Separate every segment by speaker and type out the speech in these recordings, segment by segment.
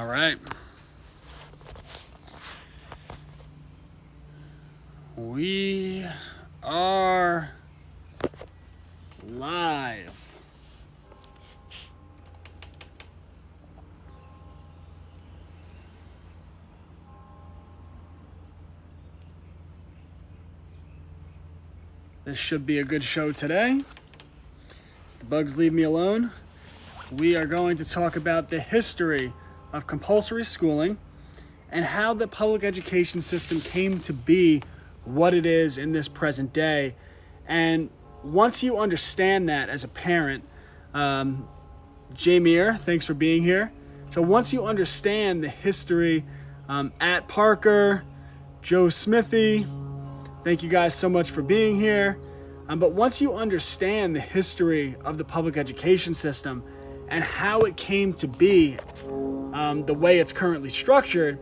Speaker 1: All right. We are live. This should be a good show today. If the bugs leave me alone, we are going to talk about the history of compulsory schooling and how the public education system came to be what it is in this present day. And once you understand that as a parent, Jameer, thanks for being here. So once you understand the history at Parker, Joe Smithy, thank you guys so much for being here. But once you understand the history of the public education system and how it came to be the way it's currently structured,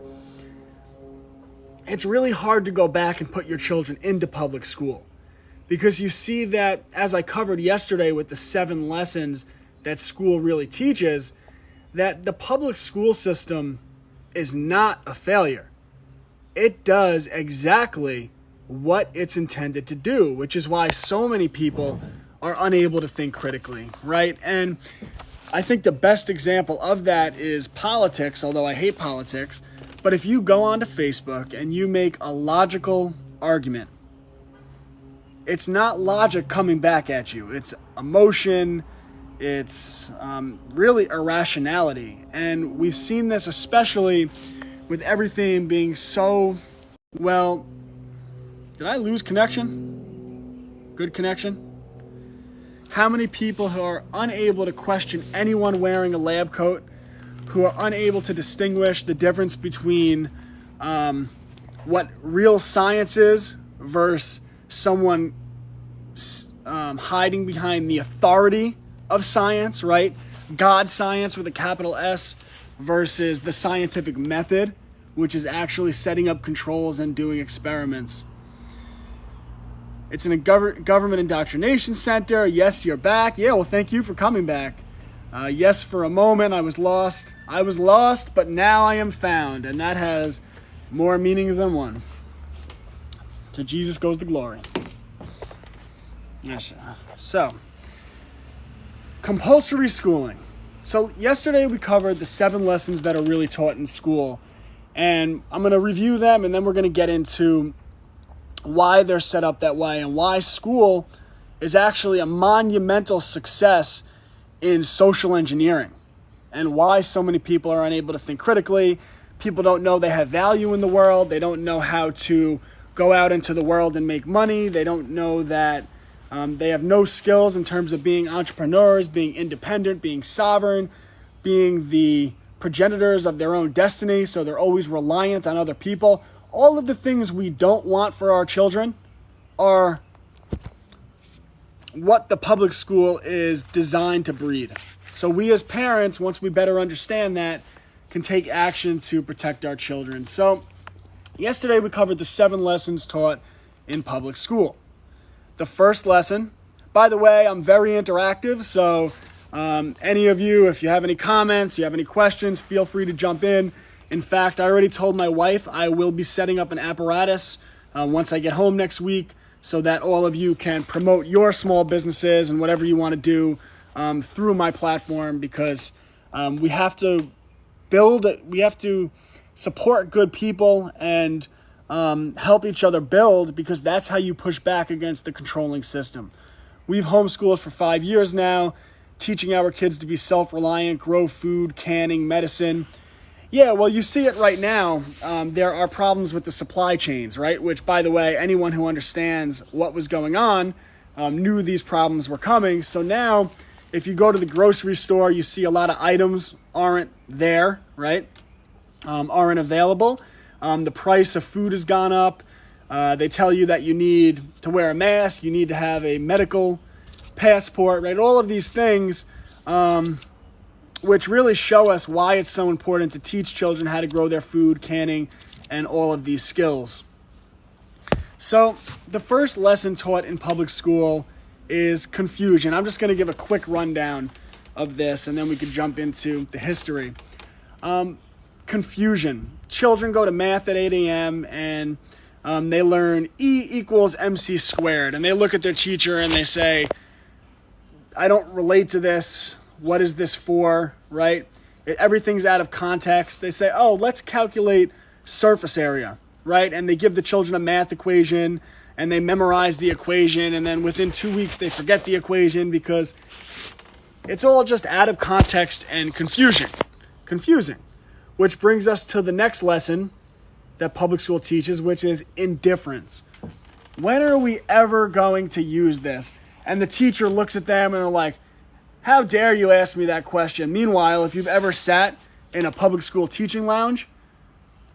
Speaker 1: it's really hard to go back and put your children into public school, because you see that, as I covered yesterday with the 7 lessons that school really teaches, that the public school system is not a failure. It does exactly what it's intended to do, which is why so many people are unable to think critically, right? And I think the best example of that is politics, although I hate politics. But if you go onto Facebook and you make a logical argument, it's not logic coming back at you. It's emotion. It's really irrationality. And we've seen this especially with everything being so, well, did I lose connection? Good connection? How many people who are unable to question anyone wearing a lab coat, who are unable to distinguish the difference between what real science is versus someone hiding behind the authority of science, right? God science with a capital S versus the scientific method, which is actually setting up controls and doing experiments. It's in a government indoctrination center. Yes, you're back. Yeah, well, thank you for coming back. Yes, for a moment I was lost. I was lost, but now I am found. And that has more meanings than one. To Jesus goes the glory. Yes. So, compulsory schooling. So yesterday we covered the 7 lessons that are really taught in school. And I'm going to review them, and then we're going to get into why they're set up that way and why school is actually a monumental success in social engineering, and why so many people are unable to think critically. People don't know they have value in the world. They don't know how to go out into the world and make money. They don't know that they have no skills in terms of being entrepreneurs, being independent, being sovereign, being the progenitors of their own destiny. So they're always reliant on other people. All of the things we don't want for our children are what the public school is designed to breed. So we as parents, once we better understand that, can take action to protect our children. So yesterday we covered the 7 lessons taught in public school. The first lesson, by the way, I'm very interactive, so any of you, if you have any comments, you have any questions, feel free to jump in. In fact, I already told my wife I will be setting up an apparatus once I get home next week, so that all of you can promote your small businesses and whatever you want to do through my platform, because we have to support good people and help each other build, because that's how you push back against the controlling system. We've homeschooled for 5 years now, teaching our kids to be self-reliant, grow food, canning, medicine. Yeah, well, you see it right now. There are problems with the supply chains, right? Which, by the way, anyone who understands what was going on knew these problems were coming. So now, if you go to the grocery store, you see a lot of items aren't there, right? Aren't available. The price of food has gone up. They tell you that you need to wear a mask. You need to have a medical passport, right? All of these things which really show us why it's so important to teach children how to grow their food, canning, and all of these skills. So the first lesson taught in public school is confusion. I'm just going to give a quick rundown of this, and then we can jump into the history. confusion. Children go to math at 8 a.m. and they learn E equals MC squared. And they look at their teacher and they say, I don't relate to this. What is this for, right? Everything's out of context. They say, oh, let's calculate surface area, right? And they give the children a math equation and they memorize the equation. And then within 2 weeks, they forget the equation because it's all just out of context and confusing. Which brings us to the next lesson that public school teaches, which is indifference. When are we ever going to use this? And the teacher looks at them and they're like, how dare you ask me that question? Meanwhile, if you've ever sat in a public school teaching lounge,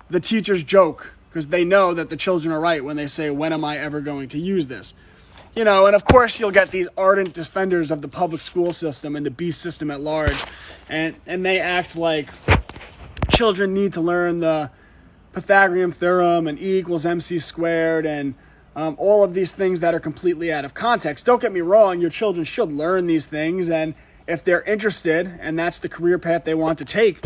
Speaker 1: the teachers joke because they know that the children are right when they say, when am I ever going to use this? You know, and of course you'll get these ardent defenders of the public school system and the beast system at large. And they act like children need to learn the Pythagorean theorem and E equals MC squared and all of these things that are completely out of context. Don't get me wrong, your children should learn these things, and if they're interested and that's the career path they want to take,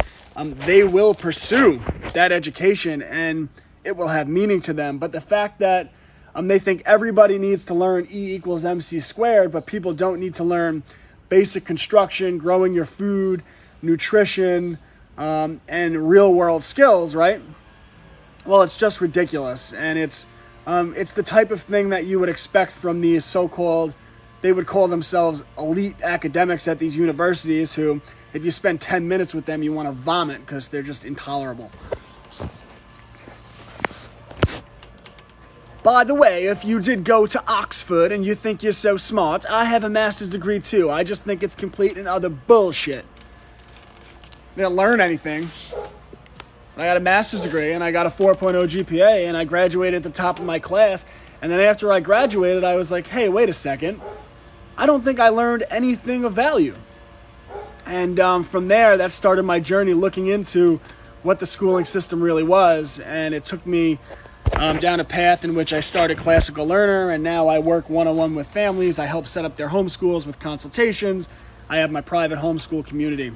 Speaker 1: they will pursue that education and it will have meaning to them. But the fact that they think everybody needs to learn E equals MC squared, but people don't need to learn basic construction, growing your food, nutrition, and real world skills, right? Well, it's just ridiculous, and it's the type of thing that you would expect from these so-called, they would call themselves elite academics at these universities who, if you spend 10 minutes with them, you want to vomit because they're just intolerable. By the way, if you did go to Oxford and you think you're so smart, I have a master's degree too. I just think it's complete and utter bullshit. I didn't learn anything. I got a master's degree and I got a 4.0 GPA and I graduated at the top of my class. And then after I graduated, I was like, hey, wait a second. I don't think I learned anything of value. And from there, that started my journey looking into what the schooling system really was. And it took me down a path in which I started Classical Learner, and now I work one-on-one with families. I help set up their homeschools with consultations. I have my private homeschool community.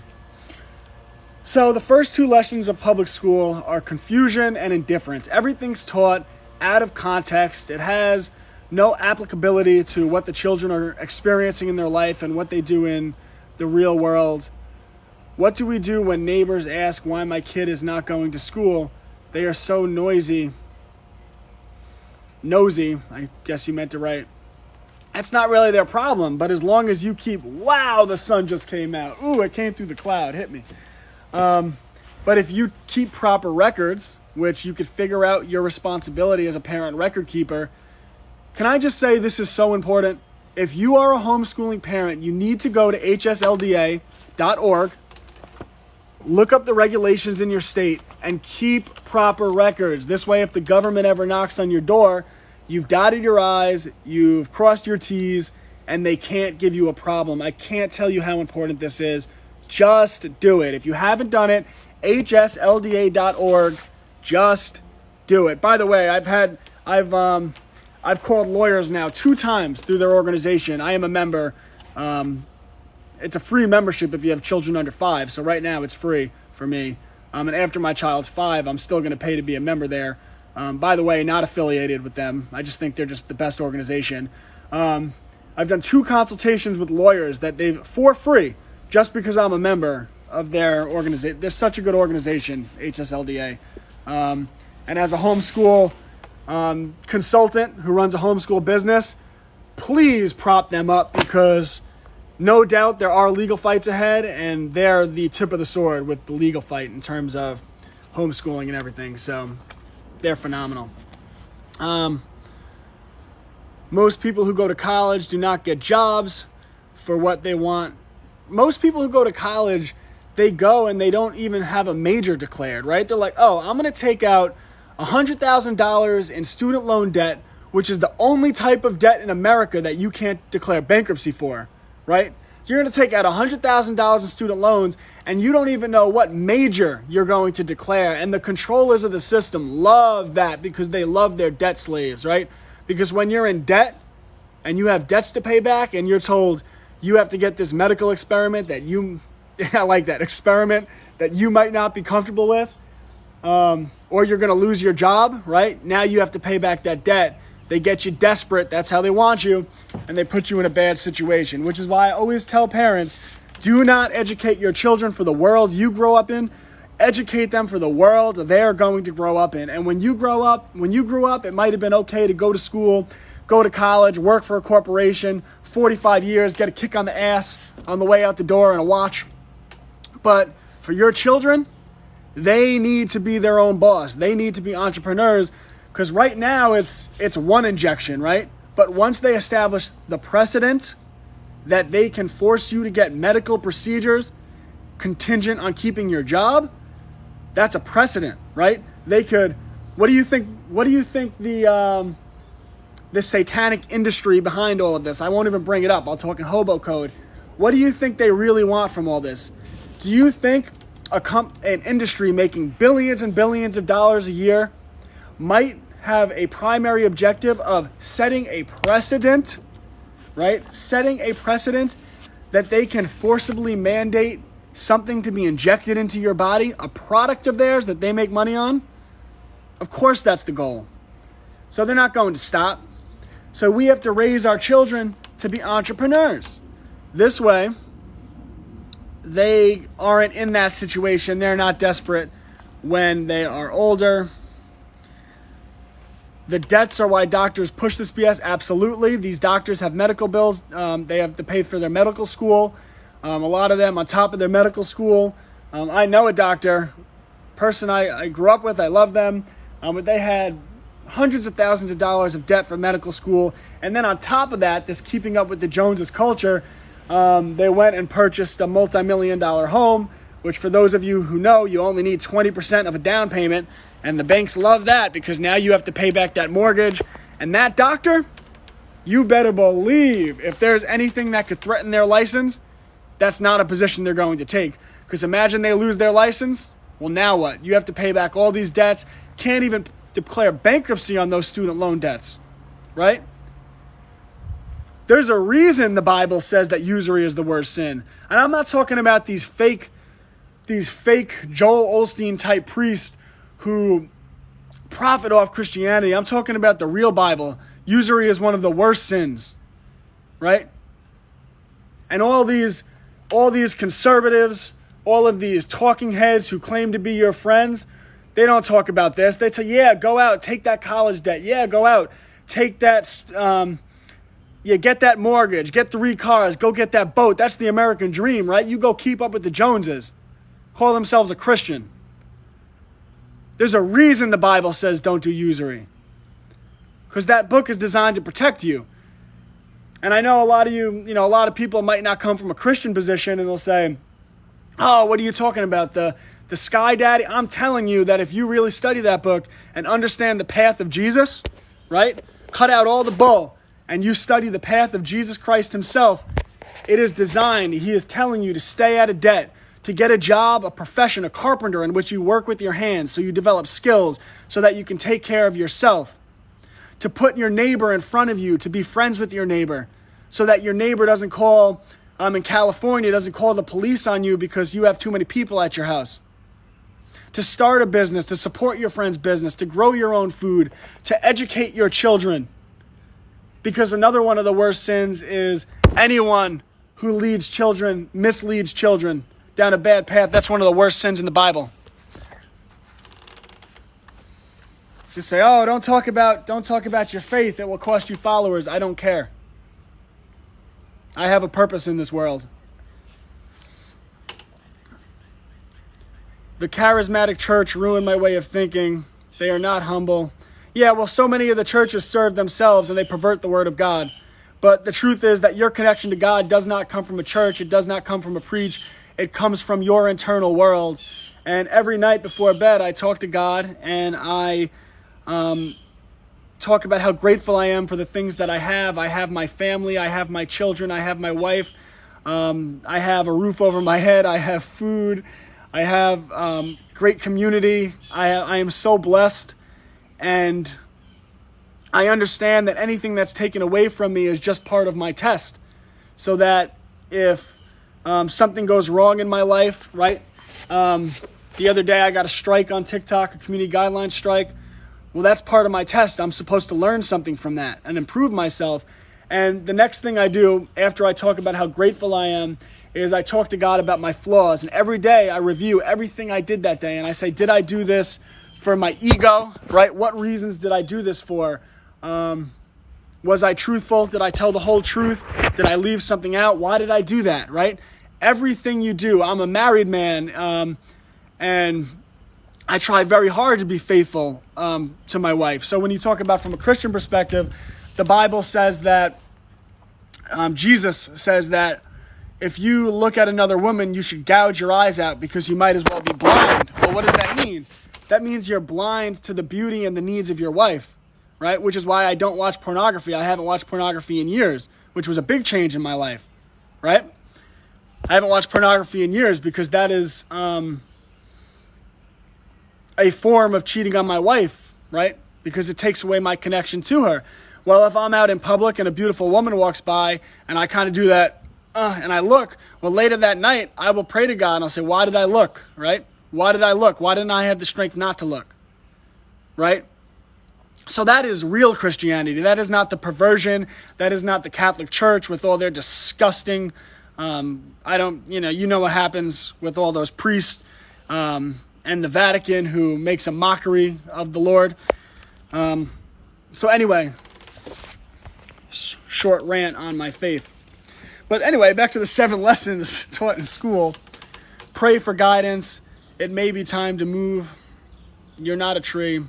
Speaker 1: So the first two lessons of public school are confusion and indifference. Everything's taught out of context. It has no applicability to what the children are experiencing in their life and what they do in the real world. What do we do when neighbors ask why my kid is not going to school? They are so nosy, I guess you meant to write. That's not really their problem, but as long as you keep, wow, the sun just came out. Ooh, it came through the cloud, hit me. But if you keep proper records, which you could figure out your responsibility as a parent record keeper, can I just say this is so important? If you are a homeschooling parent, you need to go to hslda.org, look up the regulations in your state, and keep proper records. This way, if the government ever knocks on your door, you've dotted your I's, you've crossed your T's, and they can't give you a problem. I can't tell you how important this is. Just do it. If you haven't done it, hslda.org, just do it. By the way, I've called lawyers now 2 times through their organization. I am a member. It's a free membership if you have children under 5. So right now it's free for me. And after my child's 5, I'm still going to pay to be a member there. By the way, not affiliated with them. I just think they're just the best organization. I've done 2 consultations with lawyers that they've for free just because I'm a member of their organization. They're such a good organization, HSLDA. And as a homeschool consultant who runs a homeschool business, please prop them up because no doubt there are legal fights ahead, and they're the tip of the sword with the legal fight in terms of homeschooling and everything. So they're phenomenal. Most people who go to college do not get jobs for what they want. Most people who go to college, they go and they don't even have a major declared, right? They're like, oh, I'm going to take out $100,000 in student loan debt, which is the only type of debt in America that you can't declare bankruptcy for, right? You're going to take out $100,000 in student loans and you don't even know what major you're going to declare. And the controllers of the system love that because they love their debt slaves, right? Because when you're in debt and you have debts to pay back and you're told you have to get this medical experiment that you, I like that, experiment that you might not be comfortable with, or you're going to lose your job, right? Now you have to pay back that debt. They get you desperate. That's how they want you. And they put you in a bad situation, which is why I always tell parents, do not educate your children for the world you grow up in. Educate them for the world they're going to grow up in. And when you grew up, it might have been okay to go to school, go to college, work for a corporation, 45 years, get a kick on the ass on the way out the door and a watch. But for your children, they need to be their own boss. They need to be entrepreneurs, because right now it's one injection, right? But once they establish the precedent that they can force you to get medical procedures contingent on keeping your job, that's a precedent, right? They could, what do you think the satanic industry behind all of this? I won't even bring it up. I'll talk in hobo code. What do you think they really want from all this? Do you think an industry making billions and billions of dollars a year might have a primary objective of setting a precedent, right? Setting a precedent that they can forcibly mandate something to be injected into your body, a product of theirs that they make money on? Of course that's the goal. So they're not going to stop. So we have to raise our children to be entrepreneurs. This way, they aren't in that situation. They're not desperate when they are older. The debts are why doctors push this BS. Absolutely. These doctors have medical bills. They have to pay for their medical school. A lot of them on top of their medical school. I know a doctor, person I grew up with. I love them. But they had hundreds of thousands of dollars of debt for medical school. And then on top of that, this keeping up with the Joneses culture, they went and purchased a multi-million-dollar home, which for those of you who know, you only need 20% of a down payment. And the banks love that because now you have to pay back that mortgage. And that doctor, you better believe if there's anything that could threaten their license, that's not a position they're going to take. Because imagine they lose their license. Well, now what? You have to pay back all these debts. Can't even declare bankruptcy on those student loan debts, right? There's a reason the Bible says that usury is the worst sin. And I'm not talking about these fake Joel Osteen type priests who profit off Christianity. I'm talking about the real Bible. Usury is one of the worst sins, right? And all these conservatives, all of these talking heads who claim to be your friends, they don't talk about this. They say, yeah, go out, take that college debt. Yeah, go out, take that, get that mortgage, get 3 cars, go get that boat. That's the American dream, right? You go keep up with the Joneses. Call themselves a Christian. There's a reason the Bible says don't do usury. Because that book is designed to protect you. And I know a lot of a lot of people might not come from a Christian position and they'll say, oh, what are you talking about? The Sky Daddy? I'm telling you that if you really study that book and understand the path of Jesus, right? Cut out all the bull and you study the path of Jesus Christ himself, it is designed, he is telling you to stay out of debt, to get a job, a profession, a carpenter in which you work with your hands so you develop skills so that you can take care of yourself. To put your neighbor in front of you, to be friends with your neighbor so that your neighbor doesn't call, in California, doesn't call the police on you because you have too many people at your house. To start a business, to support your friend's business, to grow your own food, to educate your children. Because another one of the worst sins is anyone who misleads children down a bad path. That's one of the worst sins in the Bible. You say, oh, don't talk about your faith. It will cost you followers. I don't care. I have a purpose in this world. The charismatic church ruined my way of thinking. They are not humble. Yeah, well, so many of the churches serve themselves and they pervert the word of God. But the truth is that your connection to God does not come from a church. It does not come from a preach. It comes from your internal world. And every night before bed, I talk to God and I talk about how grateful I am for the things that I have. I have my family. I have my children. I have my wife. I have a roof over my head. I have food. I have great community. I am so blessed. And I understand that anything that's taken away from me is just part of my test. So that if something goes wrong in my life, right? The other day I got a strike on TikTok, a community guidelines strike. Well, that's part of my test. I'm supposed to learn something from that and improve myself. And the next thing I do after I talk about how grateful I am is I talk to God about my flaws. And every day I review everything I did that day. And I say, did I do this for my ego, right? What reasons did I do this for? Was I truthful? Did I tell the whole truth? Did I leave something out? Why did I do that, right? Everything you do. I'm a married man, and I try very hard to be faithful to my wife. So when you talk about from a Christian perspective, the Bible says that, Jesus says that if you look at another woman, you should gouge your eyes out because you might as well be blind. Well, what does that mean? That means you're blind to the beauty and the needs of your wife, right? Which is why I don't watch pornography. I haven't watched pornography in years, which was a big change in my life, right? I haven't watched pornography in years because that is a form of cheating on my wife, right? Because it takes away my connection to her. Well, if I'm out in public and a beautiful woman walks by and I kind of do that, and I look, well, later that night, I will pray to God and I'll say, why did I look, right? Why did I look? Why didn't I have the strength not to look, right? So that is real Christianity. That is not the perversion. That is not the Catholic Church with all their disgusting, you know what happens with all those priests and the Vatican who makes a mockery of the Lord. So anyway, short rant on my faith. But anyway, back to the 7 lessons taught in school. Pray for guidance. It may be time to move. You're not a tree.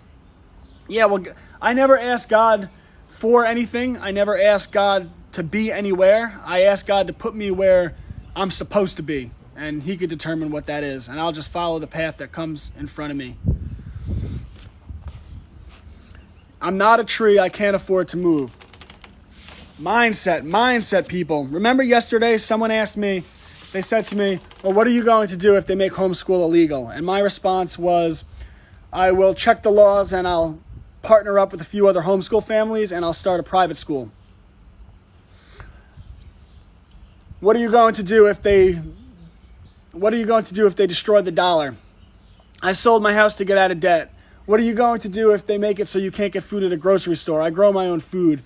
Speaker 1: Yeah, well, I never asked God for anything. I never asked God to be anywhere. I asked God to put me where I'm supposed to be. And he could determine what that is. And I'll just follow the path that comes in front of me. I'm not a tree. I can't afford to move. Mindset, people. Remember yesterday, someone asked me, they said to me, well, what are you going to do if they make homeschool illegal? And my response was, I will check the laws and I'll partner up with a few other homeschool families and I'll start a private school. What are you going to do if they destroy the dollar? I sold my house to get out of debt. What are you going to do if they make it so you can't get food at a grocery store? I grow my own food.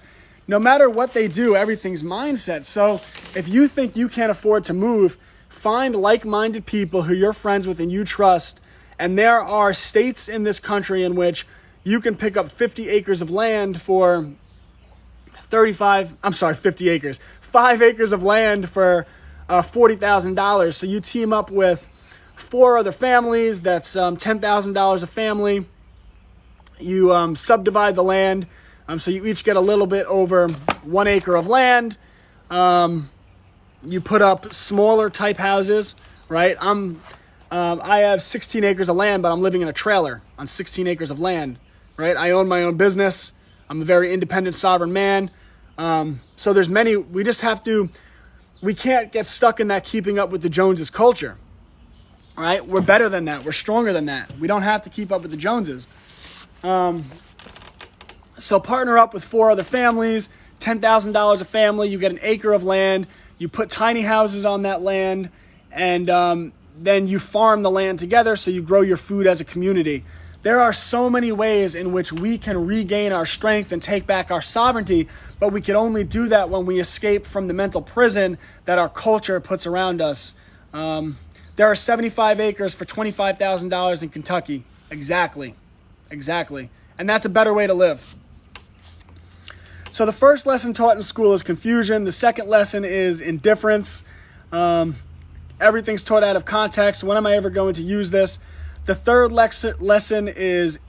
Speaker 1: No matter what they do, everything's mindset. So if you think you can't afford to move, find like-minded people who you're friends with and you trust. And there are states in this country in which you can pick up 50 acres of land for 50 acres. 5 acres of land for $40,000. So you team up with 4 other families. That's $10,000 a family. You subdivide the land. So you each get a little bit over 1 acre of land. You put up smaller type houses, right? I have 16 acres of land, but I'm living in a trailer on 16 acres of land, right? I own my own business. I'm a very independent, sovereign man. So there's many, we can't get stuck in that keeping up with the Joneses culture, right? We're better than that. We're stronger than that. We don't have to keep up with the Joneses. So partner up with 4 other families, $10,000 a family. You get an acre of land. You put tiny houses on that land, and then you farm the land together so you grow your food as a community. There are so many ways in which we can regain our strength and take back our sovereignty, but we can only do that when we escape from the mental prison that our culture puts around us. There are 75 acres for $25,000 in Kentucky. Exactly. And that's a better way to live. So the first lesson taught in school is confusion. The second lesson is indifference. Everything's taught out of context. When am I ever going to use this? The third lesson is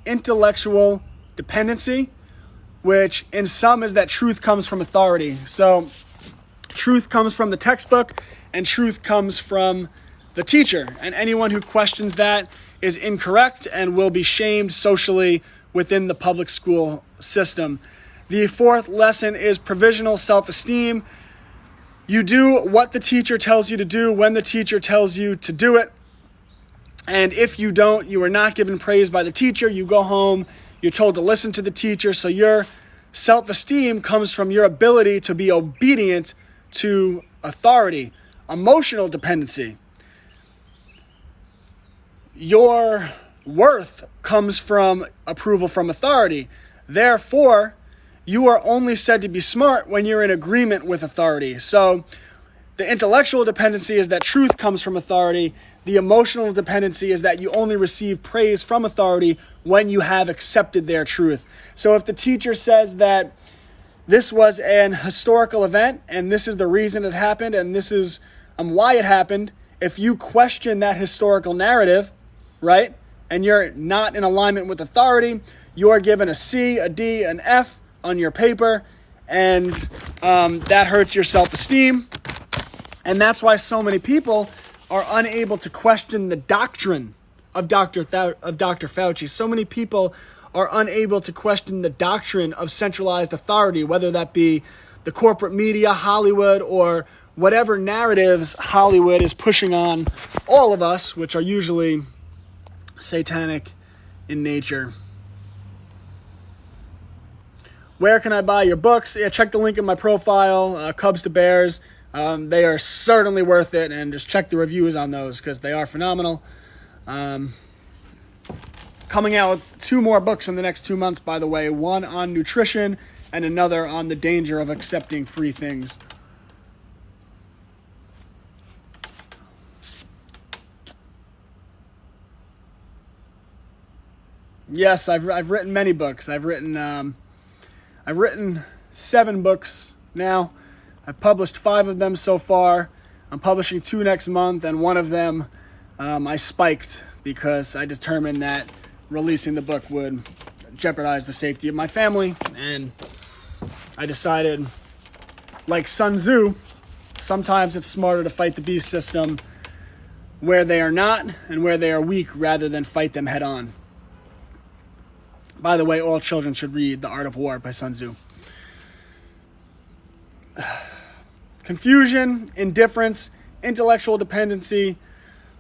Speaker 1: intellectual dependency, which in sum is that truth comes from authority. So truth comes from the textbook and truth comes from the teacher. And anyone who questions that is incorrect and will be shamed socially within the public school system. The fourth lesson is provisional self-esteem. You do what the teacher tells you to do when the teacher tells you to do it. And if you don't, you are not given praise by the teacher. You go home, you're told to listen to the teacher. So your self-esteem comes from your ability to be obedient to authority. Emotional dependency. your worth comes from approval from authority. Therefore, you are only said to be smart when you're in agreement with authority. So the intellectual dependency is that truth comes from authority. The emotional dependency is that you only receive praise from authority when you have accepted their truth. So if the teacher says that this was an historical event and this is the reason it happened and this is why it happened, if you question that historical narrative, right, and you're not in alignment with authority, you're given a C, a D, an F on your paper, and that hurts your self-esteem. And that's why so many people are unable to question the doctrine of Dr. Fauci. So many people are unable to question the doctrine of centralized authority, whether that be the corporate media, Hollywood, or whatever narratives Hollywood is pushing on all of us, which are usually satanic in nature. Where can I buy your books? Yeah, check the link in my profile, Cubs to Bears. They are certainly worth it, and just check the reviews on those because they are phenomenal. Coming out with 2 more books in the next 2 months, by the way. One on nutrition and another on the danger of accepting free things. Yes, I've written many books. I've written 7 books now. I've published 5 of them so far. I'm publishing 2 next month, and one of them I spiked because I determined that releasing the book would jeopardize the safety of my family, and I decided, like Sun Tzu, sometimes it's smarter to fight the beast system where they are not and where they are weak rather than fight them head on. By the way, all children should read The Art of War by Sun Tzu. Confusion, indifference, intellectual dependency,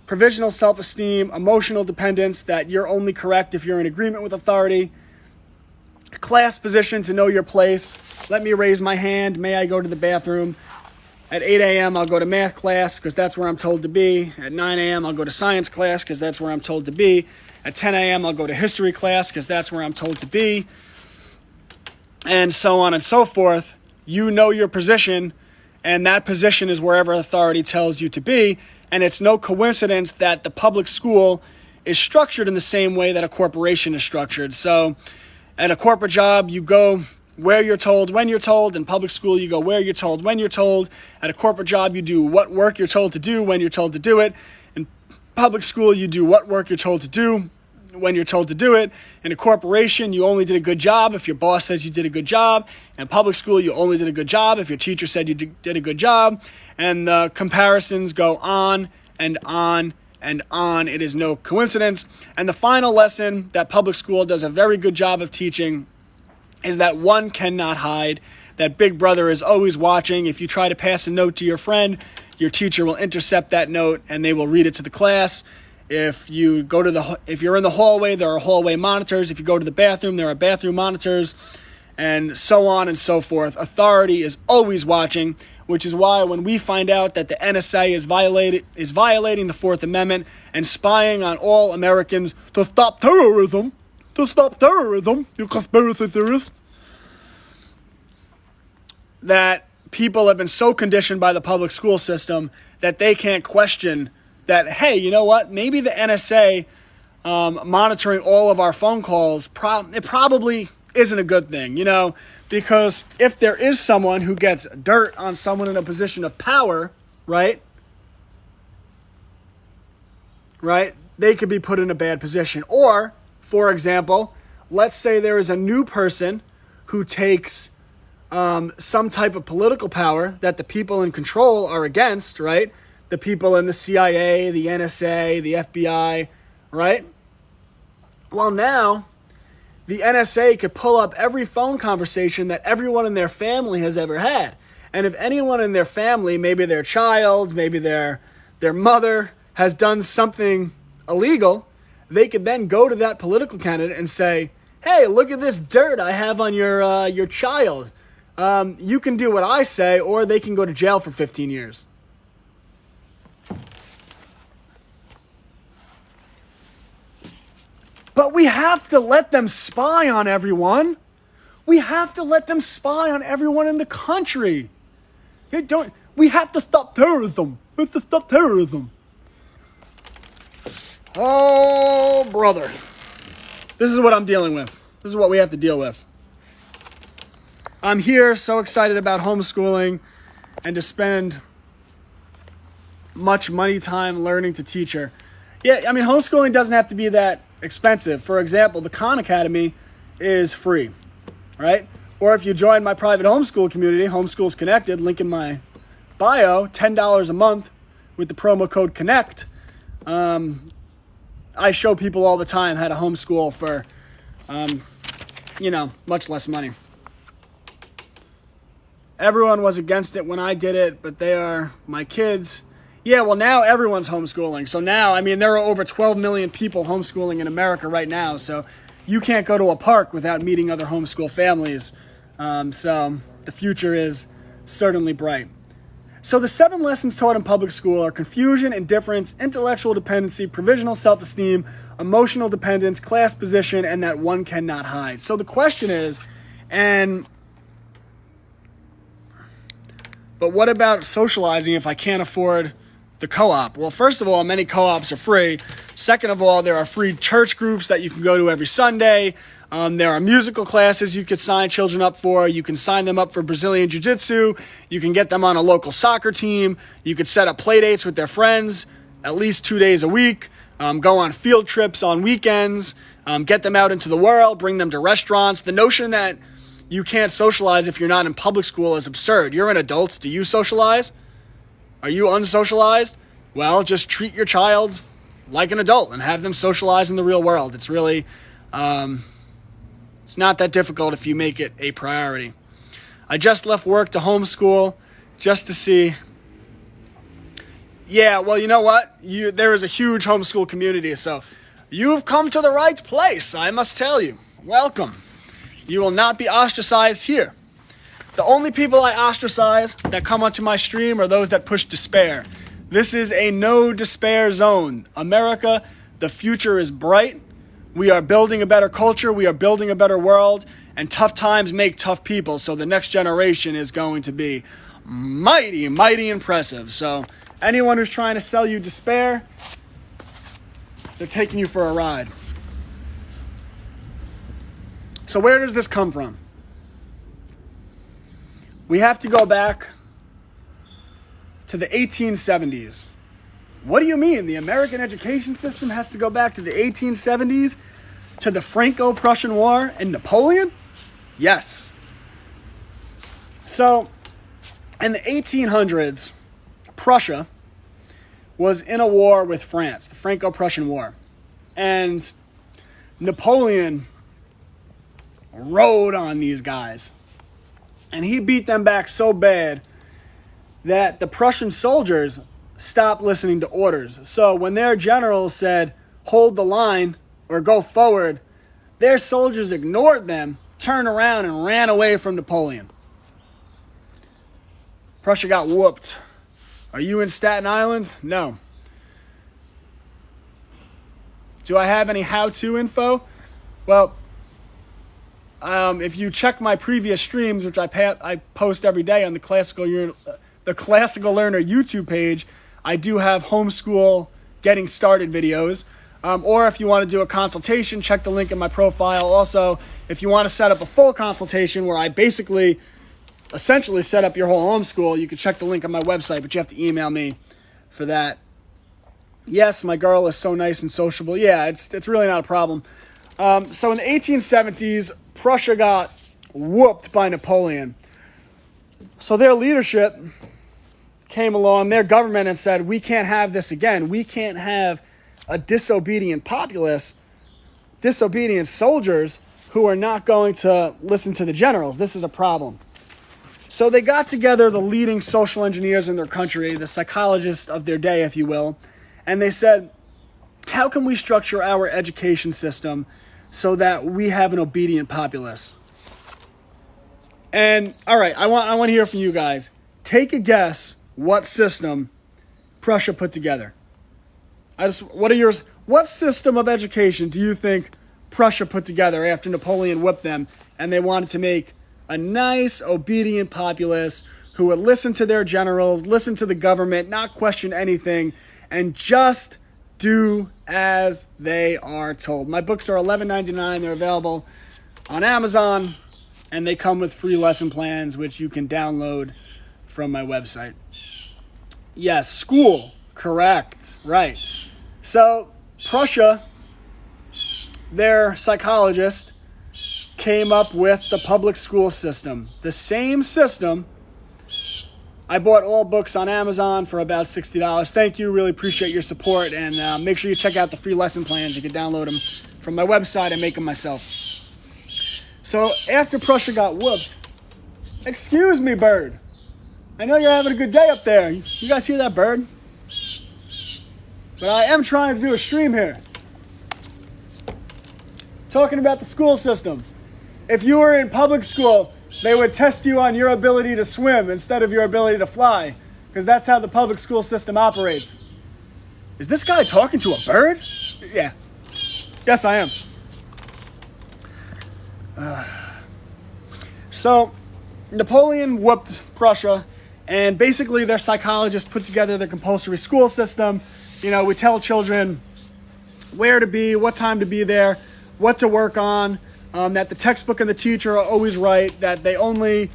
Speaker 1: provisional self-esteem, emotional dependence, that you're only correct if you're in agreement with authority, class position to know your place. Let me raise my hand. May I go to the bathroom? At 8 a.m., I'll go to math class because that's where I'm told to be. At 9 a.m., I'll go to science class because that's where I'm told to be. At 10 a.m., I'll go to history class because that's where I'm told to be. And so on and so forth. You know your position, and that position is wherever authority tells you to be. And it's no coincidence that the public school is structured in the same way that a corporation is structured. So at a corporate job, you go where you're told, when you're told. In public school, you go where you're told, when you're told. At a corporate job, you do what work you're told to do, when you're told to do it. In public school, you do what work you're told to do, when you're told to do it. In a corporation, you only did a good job if your boss says you did a good job. In public school, you only did a good job if your teacher said you did a good job. And the comparisons go on and on and on. It is no coincidence. And the final lesson that public school does a very good job of teaching is that one cannot hide, that Big Brother is always watching. If you try to pass a note to your friend, your teacher will intercept that note and they will read it to the class. If you're in the hallway, there are hallway monitors. If you go to the bathroom, there are bathroom monitors, and so on and so forth. Authority is always watching, which is why when we find out that the NSA is violating the Fourth Amendment and spying on all Americans to stop terrorism, you conspiracy theorists, that people have been so conditioned by the public school system that they can't question that, hey, you know what? Maybe the NSA monitoring all of our phone calls, it probably isn't a good thing, because if there is someone who gets dirt on someone in a position of power, right, they could be put in a bad position. Or, for example, let's say there is a new person who takes some type of political power that the people in control are against, right? The people in the CIA, the NSA, the FBI, right? Well, now the NSA could pull up every phone conversation that everyone in their family has ever had. And if anyone in their family, maybe their child, maybe their mother, has done something illegal, they could then go to that political candidate and say, hey, look at this dirt I have on your child. You can do what I say, or they can go to jail for 15 years. But we have to let them spy on everyone. We have to let them spy on everyone in the country. We have to stop terrorism. We have to stop terrorism. Oh, brother. This is what I'm dealing with. This is what we have to deal with. I'm here so excited about homeschooling and to spend much money time learning to teacher. Yeah, I mean, homeschooling doesn't have to be that expensive. For example, the Khan Academy is free, right? Or if you join my private homeschool community, Homeschools Connected, link in my bio, $10 a month with the promo code CONNECT. I show people all the time how to homeschool for, much less money. Everyone was against it when I did it, but they are my kids. Yeah, well, now everyone's homeschooling. So now, I mean, there are over 12 million people homeschooling in America right now. So you can't go to a park without meeting other homeschool families. So the future is certainly bright. So the 7 lessons taught in public school are confusion, indifference, intellectual dependency, provisional self-esteem, emotional dependence, class position, and that one cannot hide. So the question is, but what about socializing if I can't afford the co-op? Well, first of all, many co-ops are free. Second of all, there are free church groups that you can go to every Sunday. There are musical classes you could sign children up for. You can sign them up for Brazilian Jiu-Jitsu. You can get them on a local soccer team. You could set up play dates with their friends at least 2 days a week. Go on field trips on weekends. Get them out into the world. Bring them to restaurants. The notion that you can't socialize if you're not in public school is absurd. You're an adult. Do you socialize? Are you unsocialized? Well, just treat your child like an adult and have them socialize in the real world. It's really, it's not that difficult if you make it a priority. I just left work to homeschool just to see. Yeah, well, you know what? There is a huge homeschool community, so you've come to the right place, I must tell you. Welcome. You will not be ostracized here. The only people I ostracize that come onto my stream are those that push despair. This is a no despair zone. America, the future is bright. We are building a better culture. We are building a better world. And tough times make tough people. So the next generation is going to be mighty, mighty impressive. So anyone who's trying to sell you despair, they're taking you for a ride. So where does this come from? We have to go back to the 1870s. What do you mean? The American education system has to go back to the 1870s? To the Franco-Prussian War and Napoleon? Yes. So, in the 1800s, Prussia was in a war with France, the Franco-Prussian War. And Napoleon rode on these guys. And he beat them back so bad that the Prussian soldiers stopped listening to orders. So when their generals said, hold the line or go forward, their soldiers ignored them, turned around, and ran away from Napoleon. Prussia got whooped. Are you in Staten Island? No. Do I have any how-to info? Well, if you check my previous streams, which I post every day on the Classical Learner YouTube page, I do have homeschool getting started videos. Or if you want to do a consultation, check the link in my profile. Also, if you want to set up a full consultation where I essentially set up your whole homeschool, you can check the link on my website, but you have to email me for that. Yes, my girl is so nice and sociable. Yeah, it's really not a problem. So in the 1870s, Prussia got whooped by Napoleon. So their leadership came along, their government, and said, we can't have this again. We can't have a disobedient populace, disobedient soldiers who are not going to listen to the generals. This is a problem. So they got together the leading social engineers in their country, the psychologists of their day, if you will, and they said, how can we structure our education system so that we have an obedient populace? And all right, I want to hear from you guys. Take a guess what system Prussia put together. What system of education do you think Prussia put together after Napoleon whipped them, and they wanted to make a nice, obedient populace who would listen to their generals, listen to the government, not question anything, and just do as they are told. My books are $11.99. They're available on Amazon, and they come with free lesson plans, which you can download from my website. Yes, school. Correct. Right. So, Prussia, their psychologist, came up with the public school system. The same system. I bought all books on Amazon for about $60. Thank you. Really appreciate your support. And make sure you check out the free lesson plans. You can download them from my website and make them myself. So after Prussia got whooped, excuse me, bird. I know you're having a good day up there. You guys hear that bird? But I am trying to do a stream here. Talking about the school system. If you were in public school, they would test you on your ability to swim instead of your ability to fly, because that's how the public school system operates. Is this guy talking to a bird? Yeah. Yes, I am. So, Napoleon whooped Prussia, and basically their psychologists put together the compulsory school system. You know, we tell children where to be, what time to be there, what to work on. That the textbook and the teacher are always right, that they're only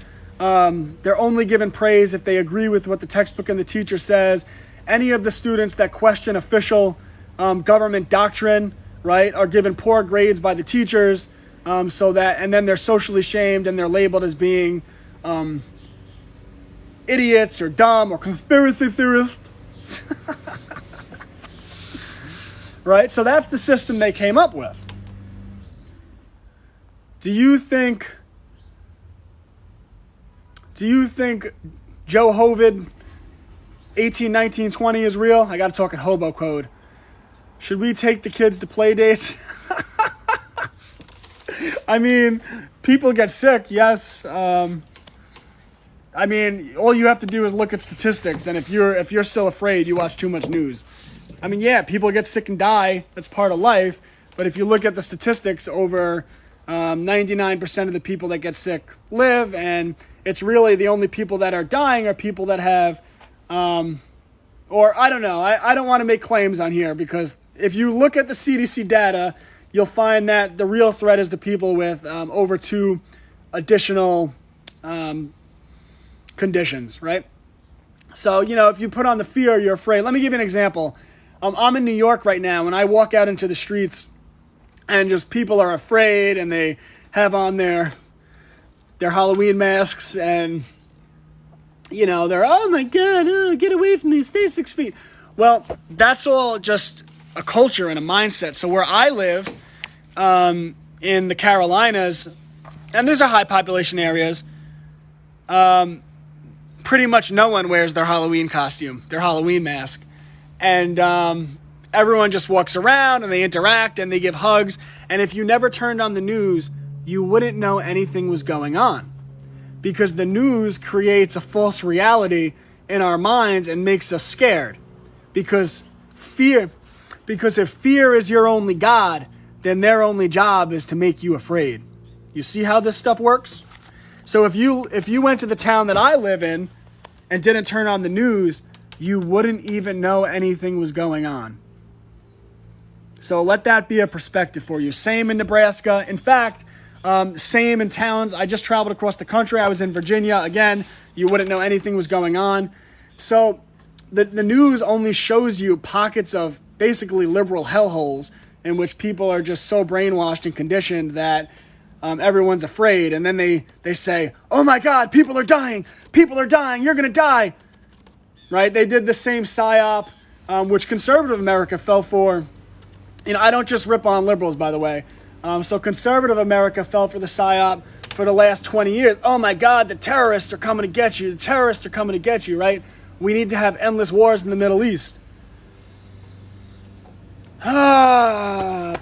Speaker 1: given praise if they agree with what the textbook and the teacher says. Any of the students that question official government doctrine, right, are given poor grades by the teachers, and then they're socially shamed and they're labeled as being idiots or dumb or conspiracy theorists. Right? So that's the system they came up with. Do you think Joe Hovid 18, 19, 20 is real? I got to talk in hobo code. Should we take the kids to play dates? I mean, people get sick, yes. I mean, all you have to do is look at statistics, and if you're still afraid, you watch too much news. I mean, yeah, people get sick and die. That's part of life. But if you look at the statistics, over 99% of the people that get sick live, and it's really the only people that are dying are people that have, or I don't know. I don't want to make claims on here, because if you look at the CDC data, you'll find that the real threat is the people with over 2 additional conditions, right? So, you know, if you put on the fear, you're afraid. Let me give you an example. I'm in New York right now, and I walk out into the streets, and just people are afraid, and they have on their Halloween masks, and, you know, they're, oh my God, get away from me, stay 6 feet. Well, that's all just a culture and a mindset. So where I live, in the Carolinas, and these are high population areas, pretty much no one wears their Halloween costume, their Halloween mask. And everyone just walks around and they interact and they give hugs. And if you never turned on the news, you wouldn't know anything was going on, because the news creates a false reality in our minds and makes us scared. Because if fear is your only God, then their only job is to make you afraid. You see how this stuff works? So if you went to the town that I live in and didn't turn on the news, you wouldn't even know anything was going on. So let that be a perspective for you. Same in Nebraska. In fact, same in towns. I just traveled across the country. I was in Virginia. Again, you wouldn't know anything was going on. So the news only shows you pockets of basically liberal hellholes in which people are just so brainwashed and conditioned that everyone's afraid. And then they say, oh my God, people are dying. People are dying. You're going to die. Right? They did the same psyop, which conservative America fell for. You know, I don't just rip on liberals, by the way. So conservative America fell for the psyop for the last 20 years. Oh my God, the terrorists are coming to get you. The terrorists are coming to get you, right? We need to have endless wars in the Middle East.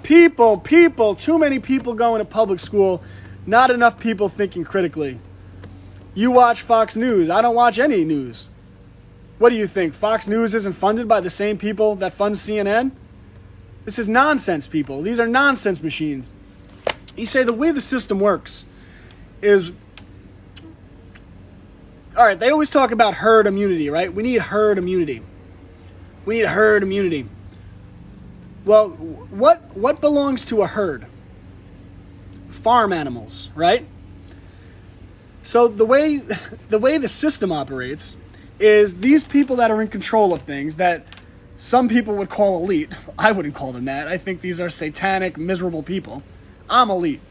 Speaker 1: People, too many people going to public school, not enough people thinking critically. You watch Fox News. I don't watch any news. What do you think? Fox News isn't funded by the same people that fund CNN? This is nonsense, people. These are nonsense machines. You say the way the system works is, all right, they always talk about herd immunity, right? We need herd immunity. We need herd immunity. Well, what belongs to a herd? Farm animals, right? So the way the system operates is these people that are in control of things that some people would call elite. I wouldn't call them that. I think these are satanic, miserable people. I'm elite.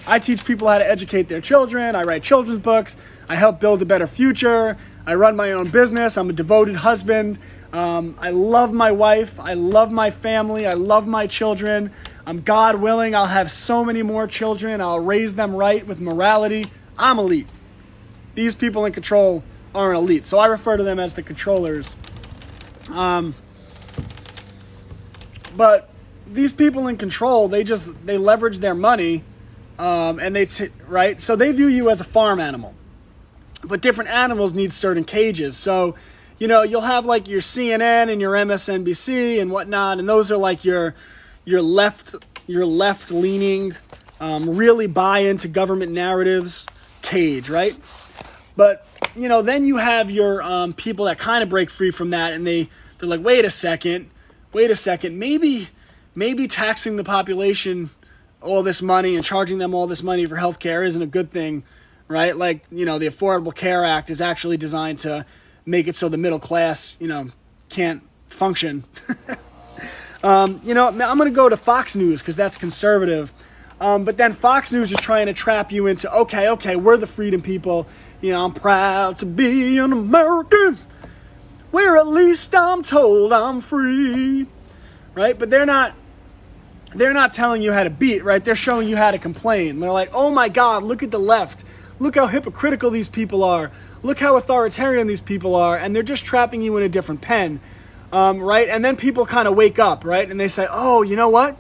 Speaker 1: I teach people how to educate their children. I write children's books. I help build a better future. I run my own business. I'm a devoted husband. I love my wife. I love my family. I love my children. God willing, I'll have so many more children. I'll raise them right with morality. I'm elite. These people in control aren't elite. So I refer to them as the controllers. But these people in control, they leverage their money, and right? So they view you as a farm animal. But different animals need certain cages. So, you'll have like your CNN and your MSNBC and whatnot, and those are like your left leaning, really buy into government narratives cage, right? But then you have your people that kind of break free from that, and they're like, wait a second, maybe taxing the population all this money and charging them all this money for healthcare isn't a good thing, right? Like, the Affordable Care Act is actually designed to make it so the middle class, can't function. I'm going to go to Fox News because that's conservative. But then Fox News is trying to trap you into, okay, we're the freedom people. I'm proud to be an American, where at least I'm told I'm free, right? But they're not telling you how to beat, right? They're showing you how to complain. They're like, oh my God, look at the left. Look how hypocritical these people are. Look how authoritarian these people are. And they're just trapping you in a different pen, right? And then people kind of wake up, right? And they say, oh, you know what?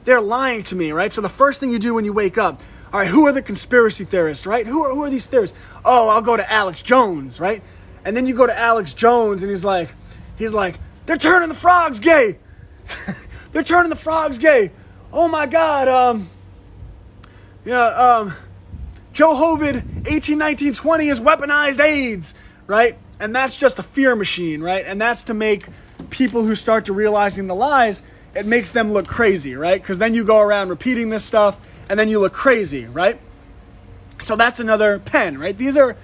Speaker 1: They're lying to me, right? So the first thing you do when you wake up, all right, who are the conspiracy theorists, right? Who are these theorists? Oh, I'll go to Alex Jones, right? And then you go to Alex Jones and he's like, they're turning the frogs gay. They're turning the frogs gay. Oh my God. Joe Hovid, 18, 19, 20 is weaponized AIDS, right? And that's just a fear machine, right? And that's to make people who start to realizing the lies, it makes them look crazy, right? Because then you go around repeating this stuff and then you look crazy, right? So that's another pen, right? These are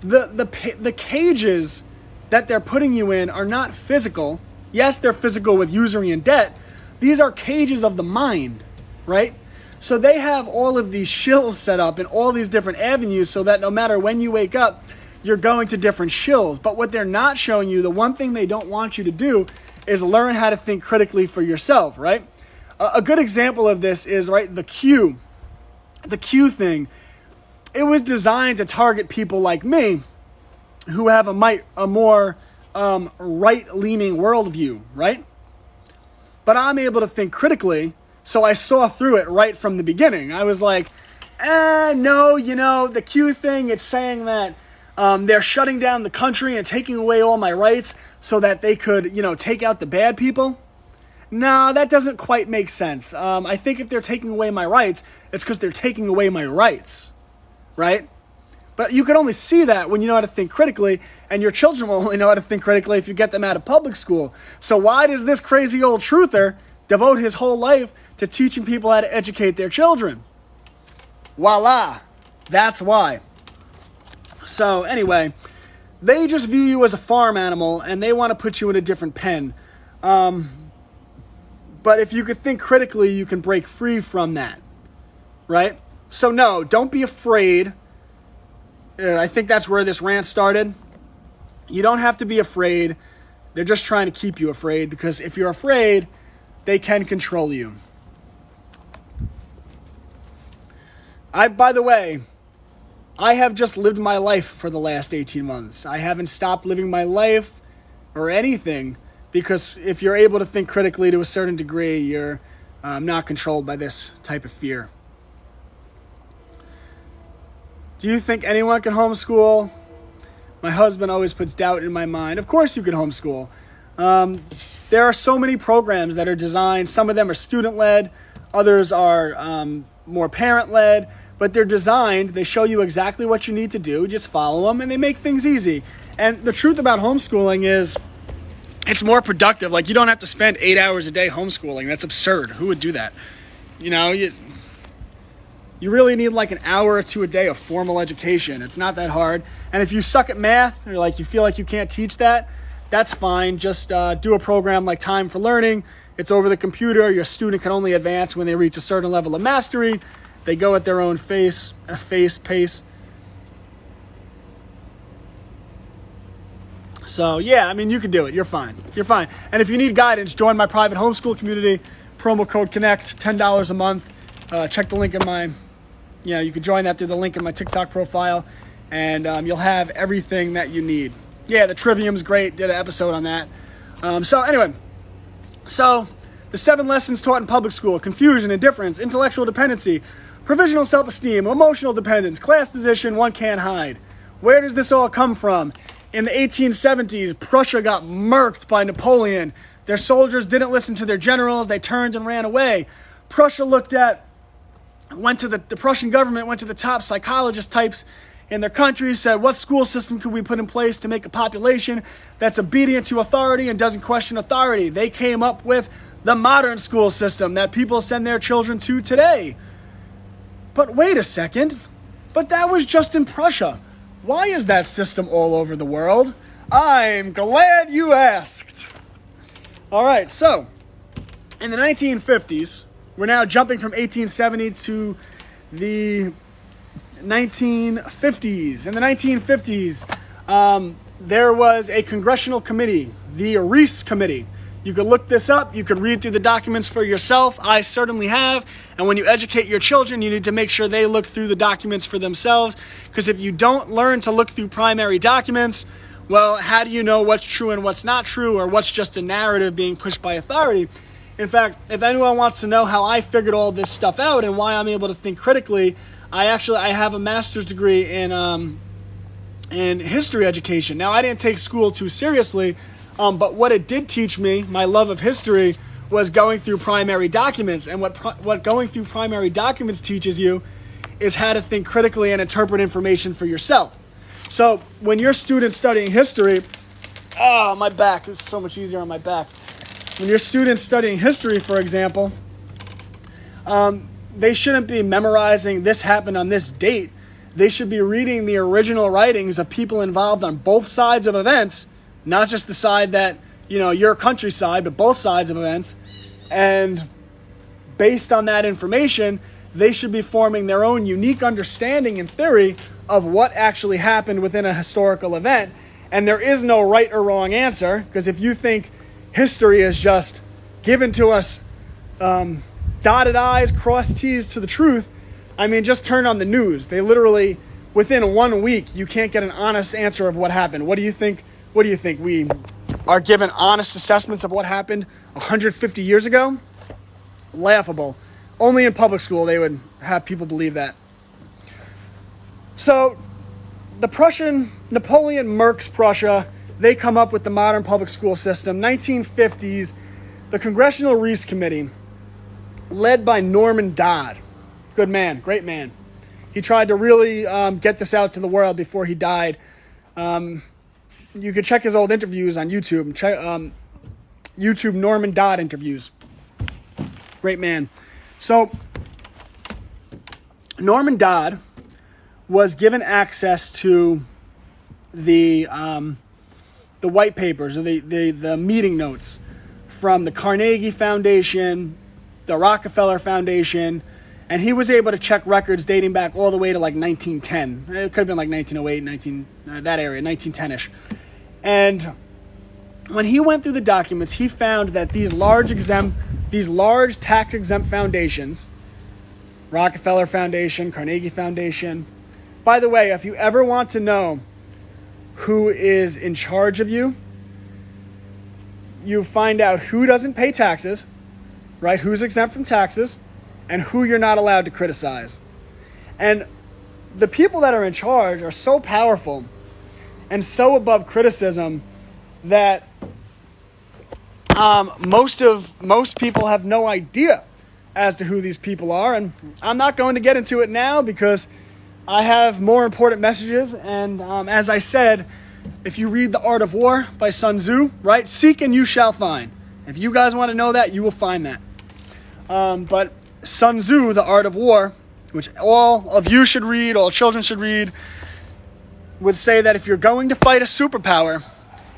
Speaker 1: the cages that they're putting you in are not physical. Yes, they're physical with usury and debt. These are cages of the mind, right? So they have all of these shills set up in all these different avenues so that no matter when you wake up, you're going to different shills. But what they're not showing you, the one thing they don't want you to do is learn how to think critically for yourself, right? A good example of this is, right, the Q thing. It was designed to target people like me who have a more right-leaning worldview, right? But I'm able to think critically, so I saw through it right from the beginning. I was like, no, the Q thing, it's saying that they're shutting down the country and taking away all my rights so that they could, take out the bad people. No, that doesn't quite make sense. I think if they're taking away my rights, it's because they're taking away my rights, right? But you can only see that when you know how to think critically, and your children will only know how to think critically if you get them out of public school. So why does this crazy old truther devote his whole life to teaching people how to educate their children? Voila, that's why. So anyway, they just view you as a farm animal, and they want to put you in a different pen. But if you could think critically, you can break free from that, right? So no, don't be afraid. I think that's where this rant started. You don't have to be afraid. They're just trying to keep you afraid, because if you're afraid, they can control you. By the way, I have just lived my life for the last 18 months. I haven't stopped living my life or anything, because if you're able to think critically to a certain degree, you're not controlled by this type of fear. Do you think anyone can homeschool? My husband always puts doubt in my mind. Of course you can homeschool. There are so many programs that are designed. Some of them are student-led. Others are more parent-led, but they're designed, they show you exactly what you need to do, just follow them, and they make things easy. And the truth about homeschooling is it's more productive. Like, you don't have to spend 8 hours a day homeschooling. That's absurd. Who would do that? You know, you really need like an hour or two a day of formal education. It's not that hard. And if you suck at math, or like you feel like you can't teach that, that's fine. Just do a program like Time for Learning. It's over the computer. Your student can only advance when they reach a certain level of mastery. They go at their own pace. So yeah, I mean, you can do it. You're fine. And if you need guidance, join my private homeschool community. Promo code CONNECT, $10 a month. Check the link in my, you can join that through the link in my TikTok profile, and you'll have everything that you need. Yeah, the Trivium's great. Did an episode on that. So the 7 lessons taught in public school: confusion, indifference, intellectual dependency, provisional self-esteem, emotional dependence, class position one can't hide. Where does this all come from? In the 1870s, Prussia got murked by Napoleon. Their soldiers didn't listen to their generals. They turned and ran away. The Prussian government went to the top psychologist types in their country, said, what school system could we put in place to make a population that's obedient to authority and doesn't question authority? They came up with the modern school system that people send their children to today. But wait a second. But that was just in Prussia. Why is that system all over the world? I'm glad you asked. All right, so in the 1950s, we're now jumping from 1870 to the 1950s. In the 1950s, there was a congressional committee, the Reese Committee. You could look this up. You could read through the documents for yourself. I certainly have. And when you educate your children, you need to make sure they look through the documents for themselves. Because if you don't learn to look through primary documents, well, how do you know what's true and what's not true, or what's just a narrative being pushed by authority? In fact, if anyone wants to know how I figured all this stuff out and why I'm able to think critically, I have a master's degree in history education. Now, I didn't take school too seriously, but what it did teach me, my love of history, was going through primary documents. And what going through primary documents teaches you is how to think critically and interpret information for yourself. So when you're students studying history, my back is so much easier on my back. When you're students studying history, for example, they shouldn't be memorizing this happened on this date. They should be reading the original writings of people involved on both sides of events, not just the side that, your country's side, but both sides of events. And based on that information, they should be forming their own unique understanding and theory of what actually happened within a historical event. And there is no right or wrong answer, because if you think history is just given to us dotted I's, crossed T's to the truth, I mean, just turn on the news. They literally, within 1 week, you can't get an honest answer of what happened. What do you think? We are given honest assessments of what happened 150 years ago? Laughable. Only in public school they would have people believe that. So the Napoleon murks Prussia. They come up with the modern public school system. 1950s, the Congressional Reese Committee, led by Norman Dodd. Good man, great man. He tried to really get this out to the world before he died. You could check his old interviews on YouTube. Check YouTube Norman Dodd interviews. Great man. So Norman Dodd was given access to the white papers, or the meeting notes from the Carnegie Foundation, the Rockefeller Foundation, and he was able to check records dating back all the way to like 1910. It could have been like 1908, that area, 1910-ish. And when he went through the documents, he found that these large tax-exempt foundations, Rockefeller Foundation, Carnegie Foundation. By the way, if you ever want to know who is in charge of you, you find out who doesn't pay taxes, right? Who's exempt from taxes, and who you're not allowed to criticize. And the people that are in charge are so powerful and so above criticism that most people have no idea as to who these people are. And I'm not going to get into it now because I have more important messages. And as I said, if you read The Art of War by Sun Tzu, right? Seek and you shall find. If you guys want to know that, you will find that. But Sun Tzu, The Art of War, which all of you should read, all children should read, would say that if you're going to fight a superpower,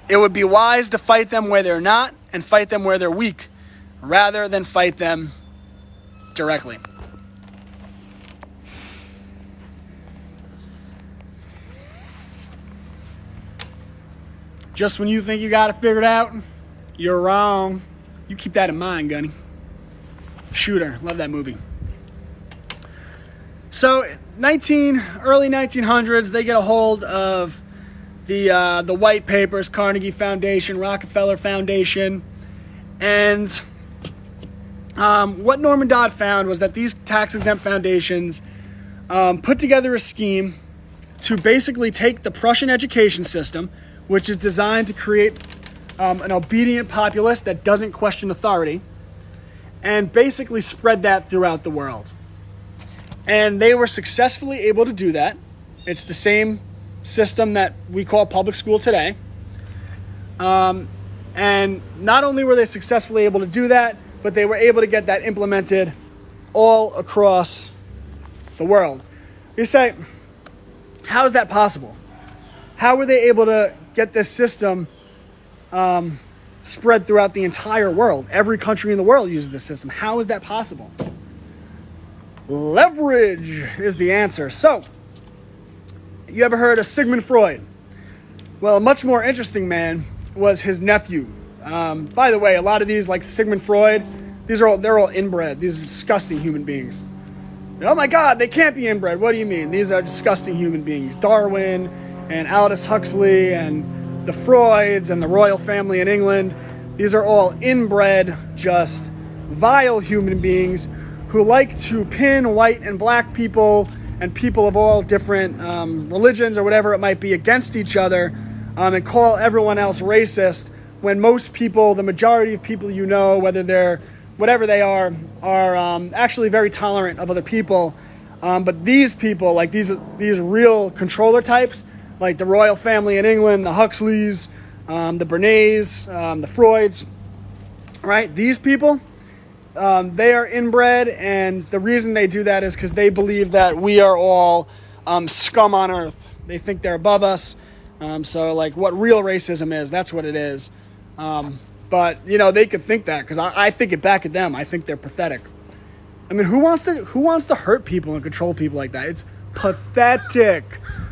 Speaker 1: it would be wise to fight them where they're not and fight them where they're weak, rather than fight them directly. Just when you think you got it figured out, you're wrong. You keep that in mind, Gunny. Shooter, love that movie. So, early 1900s, they get a hold of the white papers, Carnegie Foundation, Rockefeller Foundation, and what Norman Dodd found was that these tax-exempt foundations put together a scheme to basically take the Prussian education system, which is designed to create an obedient populace that doesn't question authority, and basically spread that throughout the world. And they were successfully able to do that. It's the same system that we call public school today. And not only were they successfully able to do that, but they were able to get that implemented all across the world. You say, how is that possible? How were they able to get this system spread throughout the entire world? Every country in the world uses this system. How is that possible? Leverage is the answer. So, you ever heard of Sigmund Freud? Well, a much more interesting man was his nephew. By the way, a lot of these, like Sigmund Freud, they're all inbred. These are disgusting human beings. Oh my God, they can't be inbred. What do you mean? These are disgusting human beings. Darwin and Aldous Huxley and the Freuds and the royal family in England. These are all inbred, just vile human beings who like to pin white and black people and people of all different religions or whatever it might be against each other and call everyone else racist, when most people, the majority of people you know, whether they're whatever they are actually very tolerant of other people. But these people, like these real controller types, like the royal family in England, the Huxleys, the Bernays, the Freuds, right? These people, they are inbred, and the reason they do that is because they believe that we are all scum on earth. They think they're above us. So like what real racism is, that's what it is. But, you know, they could think that, because I think it back at them. I think they're pathetic. I mean, who wants to hurt people and control people like that? It's pathetic.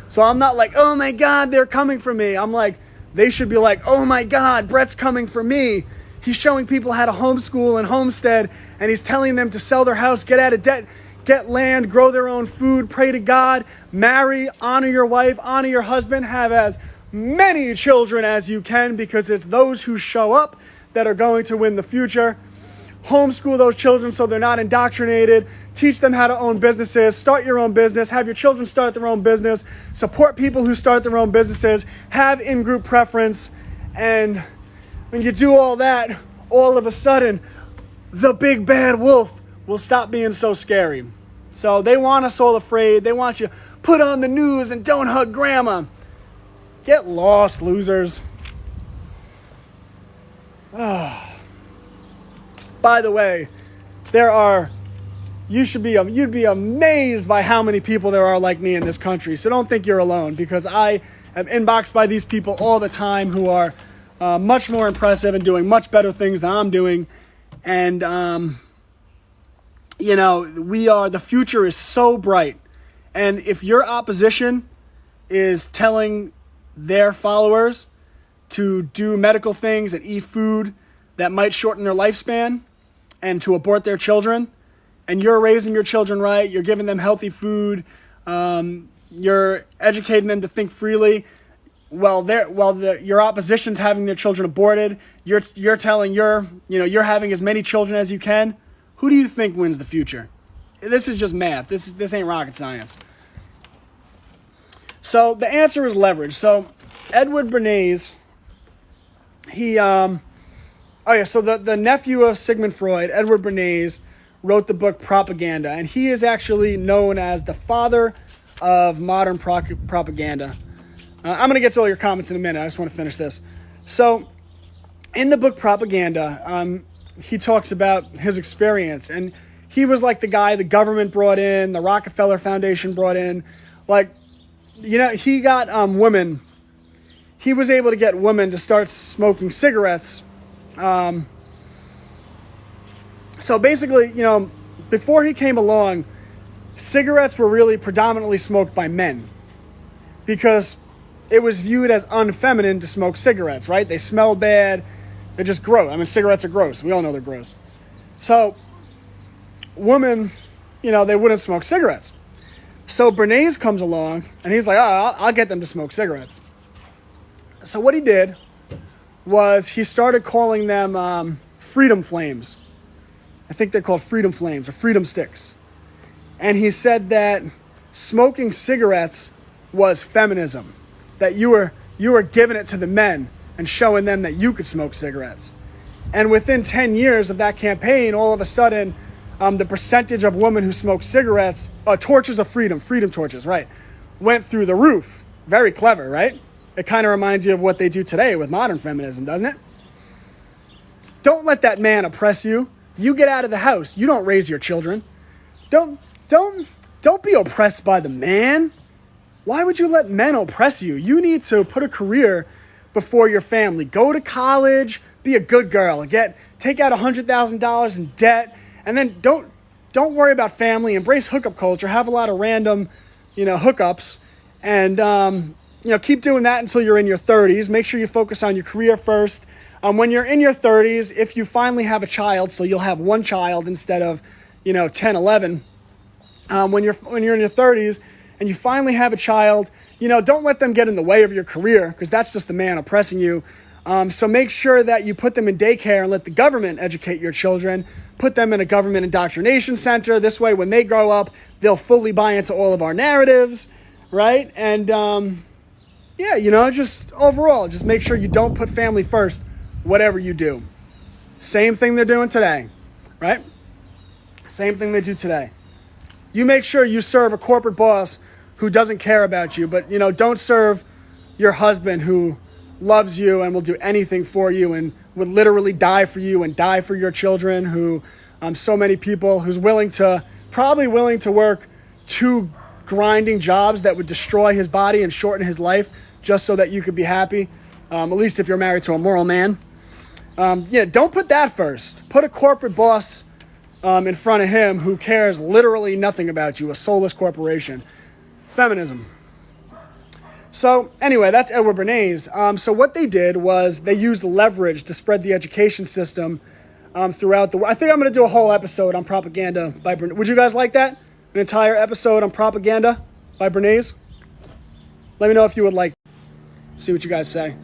Speaker 1: So I'm not like, oh my God, they're coming for me. I'm like, they should be like, oh my God, Brett's coming for me. He's showing people how to homeschool and homestead, and he's telling them to sell their house, get out of debt, get land, grow their own food, pray to God, marry, honor your wife, honor your husband, have as many children as you can, because it's those who show up that are going to win the future. Homeschool those children so they're not indoctrinated. Teach them how to own businesses. Start your own business. Have your children start their own business. Support people who start their own businesses. Have in-group preference. And when you do all that, all of a sudden, the big bad wolf will stop being so scary. So they want us all afraid. They want you put on the news and don't hug grandma. Get lost, losers. By the way, you'd be amazed by how many people there are like me in this country. So don't think you're alone, because I am inboxed by these people all the time who are much more impressive and doing much better things than I'm doing. And, the future is so bright. And if your opposition is telling their followers to do medical things and eat food that might shorten their lifespan and to abort their children, and you're raising your children right, you're giving them healthy food, you're educating them to think freely, your opposition's having their children aborted, you're telling you're having as many children as you can, who do you think wins the future? This is just math. This ain't rocket science. So the answer is leverage. So Edward Bernays, the nephew of Sigmund Freud, Edward Bernays, wrote the book Propaganda, and he is actually known as the father of modern propaganda. I'm going to get to all your comments in a minute. I just want to finish this. So, in the book Propaganda, he talks about his experience, and he was like the guy the government brought in, the Rockefeller Foundation brought in. Like, you know, he got women. He was able to get women to start smoking cigarettes. So basically, you know, before he came along, cigarettes were really predominantly smoked by men because it was viewed as unfeminine to smoke cigarettes, right? They smell bad. They're just gross. I mean, cigarettes are gross. We all know they're gross. So women, you know, they wouldn't smoke cigarettes. So Bernays comes along, and he's like, oh, I'll get them to smoke cigarettes. So what he did was he started calling them freedom flames. I think they're called freedom flames or freedom sticks. And he said that smoking cigarettes was feminism, that you were giving it to the men and showing them that you could smoke cigarettes. And within 10 years of that campaign, all of a sudden, the percentage of women who smoke cigarettes, torches of freedom torches, right, went through the roof. Very clever, right? It kind of reminds you of what they do today with modern feminism, doesn't it? Don't let that man oppress you. You get out of the house. You don't raise your children. Don't be oppressed by the man. Why would you let men oppress you? You need to put a career before your family. Go to college, be a good girl, take out $100,000 in debt, and then don't worry about family. Embrace hookup culture. Have a lot of random, hookups, and keep doing that until you're in your 30s. Make sure you focus on your career first. When you're in your 30s, if you finally have a child, so you'll have one child instead of 10, 11. When you're in your 30s and you finally have a child, don't let them get in the way of your career, because that's just the man oppressing you. So make sure that you put them in daycare and let the government educate your children. Put them in a government indoctrination center. This way, when they grow up, they'll fully buy into all of our narratives, right? And just overall, just make sure you don't put family first, whatever you do. Same thing they're doing today, right? Same thing they do today. You make sure you serve a corporate boss who doesn't care about you, but, don't serve your husband who loves you and will do anything for you and would literally die for you and die for your children, who, so many people, who's probably willing to work 2 grinding jobs that would destroy his body and shorten his life just so that you could be happy, at least if you're married to a moral man. Don't put that first. Put a corporate boss in front of him who cares literally nothing about you, a soulless corporation. Feminism. So anyway, that's Edward Bernays. So what they did was they used leverage to spread the education system throughout the world. I think I'm going to do a whole episode on propaganda by Bernays. Would you guys like that? An entire episode on propaganda by Bernays? Let me know if you would like. See what you guys say.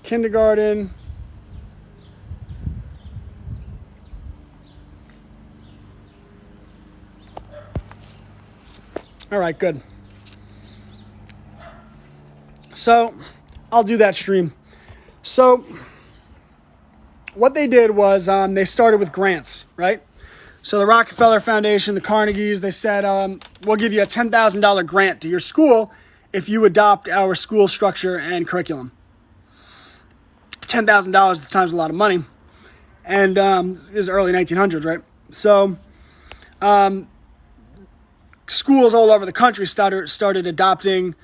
Speaker 1: Kindergarten. All right, good. So I'll do that stream. So what they did was they started with grants, right? So the Rockefeller Foundation, the Carnegies, they said, we'll give you a $10,000 grant to your school if you adopt our school structure and curriculum. $10,000 at the time is a lot of money. And it was early 1900s, right? So schools all over the country started adopting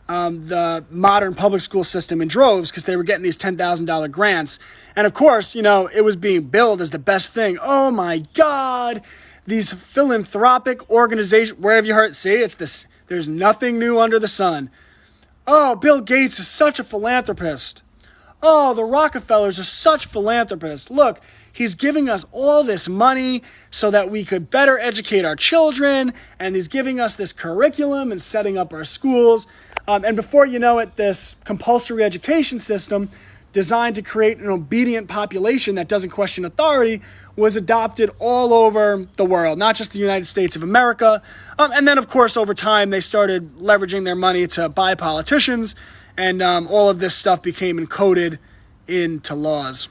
Speaker 1: the modern public school system in droves because they were getting these $10,000 grants. And of course, it was being billed as the best thing. Oh my God, these philanthropic organizations, where have you heard? See, it's this, there's nothing new under the sun. Oh, Bill Gates is such a philanthropist. Oh, the Rockefellers are such philanthropists. Look, he's giving us all this money so that we could better educate our children, and he's giving us this curriculum and setting up our schools. And before you know it, this compulsory education system designed to create an obedient population that doesn't question authority was adopted all over the world, not just the United States of America. And then, of course, over time, they started leveraging their money to buy politicians and all of this stuff became encoded into laws.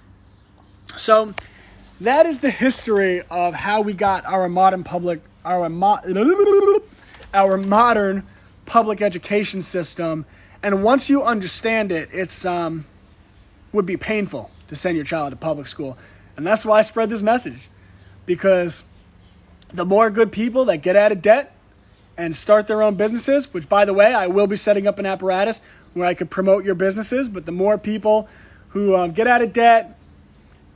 Speaker 1: So that is the history of how we got our modern public education system. And once you understand it, it's would be painful to send your child to public school. And that's why I spread this message, because the more good people that get out of debt and start their own businesses, which, by the way, I will be setting up an apparatus where I could promote your businesses, but the more people who get out of debt,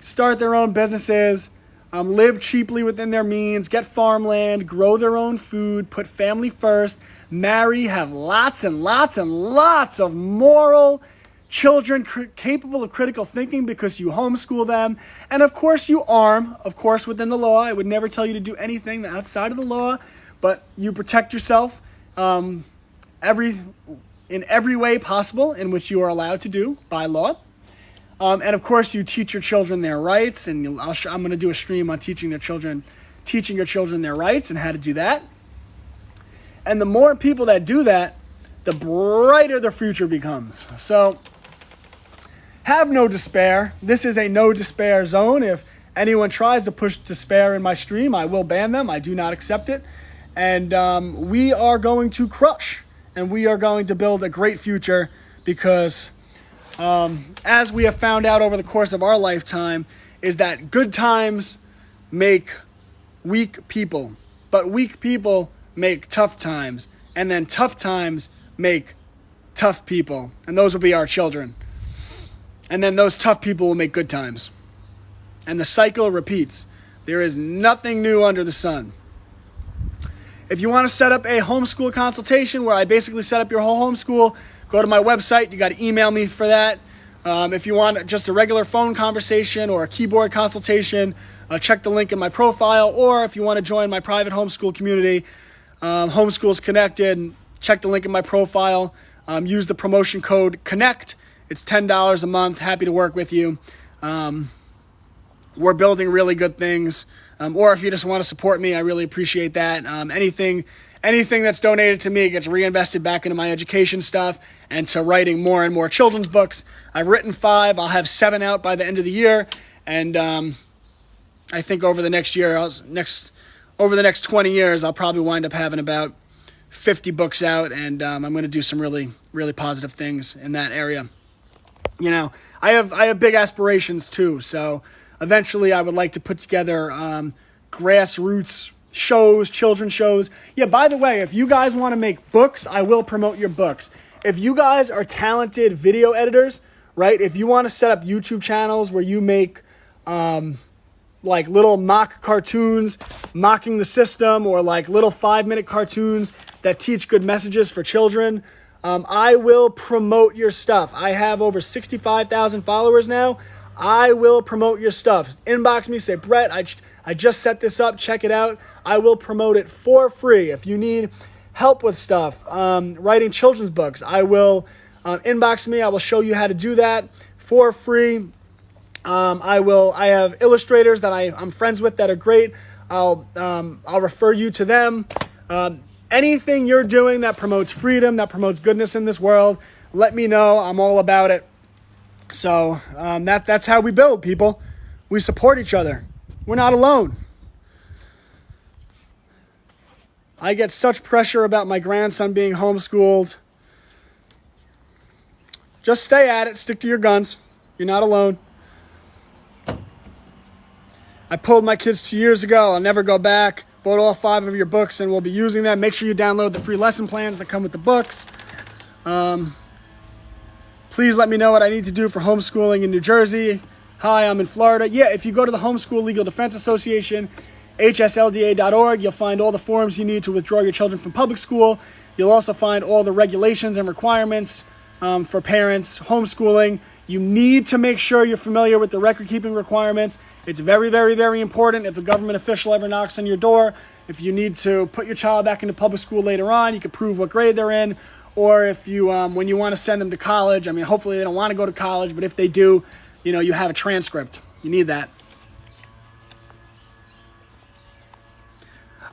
Speaker 1: start their own businesses, live cheaply within their means, get farmland, grow their own food, put family first, marry, have lots and lots and lots of moral children capable of critical thinking because you homeschool them. And of course you arm, of course within the law. I would never tell you to do anything outside of the law, but you protect yourself in every way possible in which you are allowed to do by law. And of course you teach your children their rights, and I'm going to do a stream on teaching your children their rights and how to do that. And the more people that do that, the brighter the future becomes. So have no despair. This is a no despair zone. If anyone tries to push despair in my stream, I will ban them. I do not accept it. And we are going to crush, and we are going to build a great future, because as we have found out over the course of our lifetime, is that good times make weak people, but weak people make tough times, and then tough times make tough people, and those will be our children. And then those tough people will make good times. And the cycle repeats. There is nothing new under the sun. If you want to set up a homeschool consultation where I basically set up your whole homeschool, go to my website. You got to email me for that. If you want just a regular phone conversation or a keyboard consultation, check the link in my profile. Or if you want to join my private homeschool community, Homeschools Connected, check the link in my profile. Use the promotion code CONNECT. It's $10 a month. Happy to work with you. We're building really good things. Or if you just want to support me, I really appreciate that. Anything that's donated to me gets reinvested back into my education stuff and to writing more and more children's books. I've written 5. I'll have 7 out by the end of the year. And I think over the next 20 years, I'll probably wind up having about 50 books out. And I'm going to do some really, really positive things in that area. You know, I have big aspirations too. So eventually I would like to put together grassroots shows, children's shows. Yeah, by the way, if you guys want to make books, I will promote your books. If you guys are talented video editors, right? If you want to set up YouTube channels where you make like little mock cartoons mocking the system, or like little 5-minute cartoons that teach good messages for children, I will promote your stuff. I have over 65,000 followers now. I will promote your stuff. Inbox me, say, Brett, I just set this up. Check it out. I will promote it for free. If you need help with stuff, writing children's books, I will inbox me. I will show you how to do that for free. I have illustrators that I'm friends with that are great. I'll refer you to them. Anything you're doing that promotes freedom, that promotes goodness in this world, let me know. I'm all about it. So that's how we build, people. We support each other. We're not alone. I get such pressure about my grandson being homeschooled. Just stay at it. Stick to your guns. You're not alone. I pulled my kids 2 years ago. I'll never go back. Bought all 5 of your books, and we'll be using them. Make sure you download the free lesson plans that come with the books. Please let me know what I need to do for homeschooling in New Jersey. Hi, I'm in Florida. Yeah, if you go to the Homeschool Legal Defense Association, hslda.org, you'll find all the forms you need to withdraw your children from public school. You'll also find all the regulations and requirements for parents homeschooling. You need to make sure you're familiar with the record-keeping requirements. It's very, very, very important. If a government official ever knocks on your door, if you need to put your child back into public school later on, you can prove what grade they're in. Or if you, when you want to send them to college, I mean, hopefully they don't want to go to college, but if they do, you know, you have a transcript. You need that.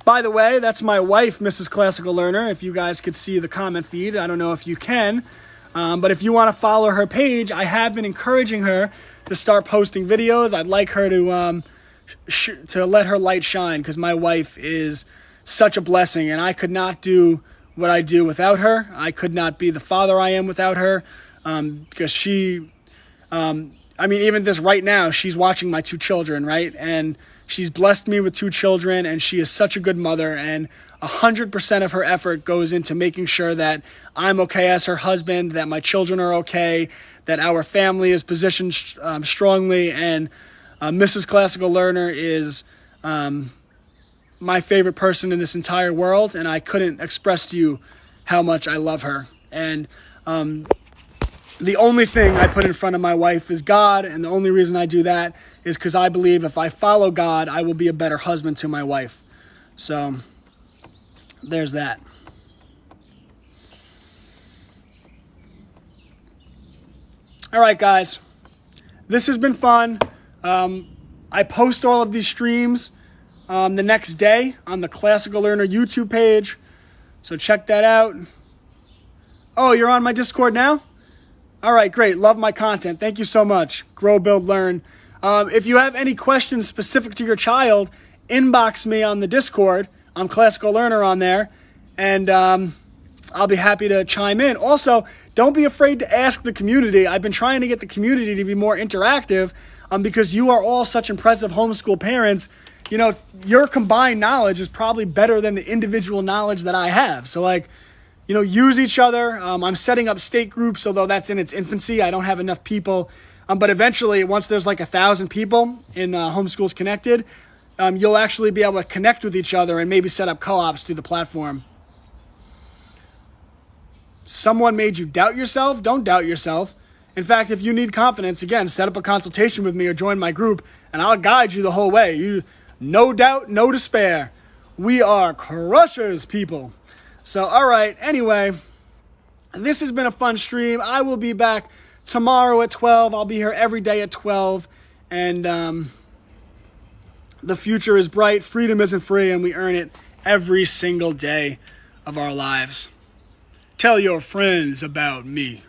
Speaker 1: By the way, that's my wife, Mrs. Classical Learner. If you guys could see the comment feed, I don't know if you can. But if you want to follow her page, I have been encouraging her to start posting videos. I'd like her to let her light shine, because my wife is such a blessing, and I could not do what I do without her. I could not be the father I am without her, because she, even this right now, she's watching my 2 children, right? And she's blessed me with 2 children, and she is such a good mother, and 100% of her effort goes into making sure that I'm okay as her husband, that my children are okay, that our family is positioned strongly, and Mrs. Classical Learner is my favorite person in this entire world, and I couldn't express to you how much I love her. And the only thing I put in front of my wife is God, and the only reason I do that is because I believe if I follow God, I will be a better husband to my wife. So there's that. All right, guys. This has been fun. I post all of these streams the next day on the Classical Learner YouTube page. So check that out. Oh, you're on my Discord now? All right, great. Love my content. Thank you so much. Grow, build, learn. If you have any questions specific to your child, inbox me on the Discord. I'm Classical Learner on there, and I'll be happy to chime in. Also, don't be afraid to ask the community. I've been trying to get the community to be more interactive because you are all such impressive homeschool parents. You know, your combined knowledge is probably better than the individual knowledge that I have. So, use each other. I'm setting up state groups, although that's in its infancy. I don't have enough people. But eventually, once there's 1,000 people in Homeschools Connected, you'll actually be able to connect with each other and maybe set up co-ops through the platform. Someone made you doubt yourself? Don't doubt yourself. In fact, if you need confidence, again, set up a consultation with me or join my group, and I'll guide you the whole way. No doubt, no despair. We are crushers, people. So, all right, anyway, this has been a fun stream. I will be back tomorrow at 12. I'll be here every day at 12. And the future is bright. Freedom isn't free, and we earn it every single day of our lives. Tell your friends about me.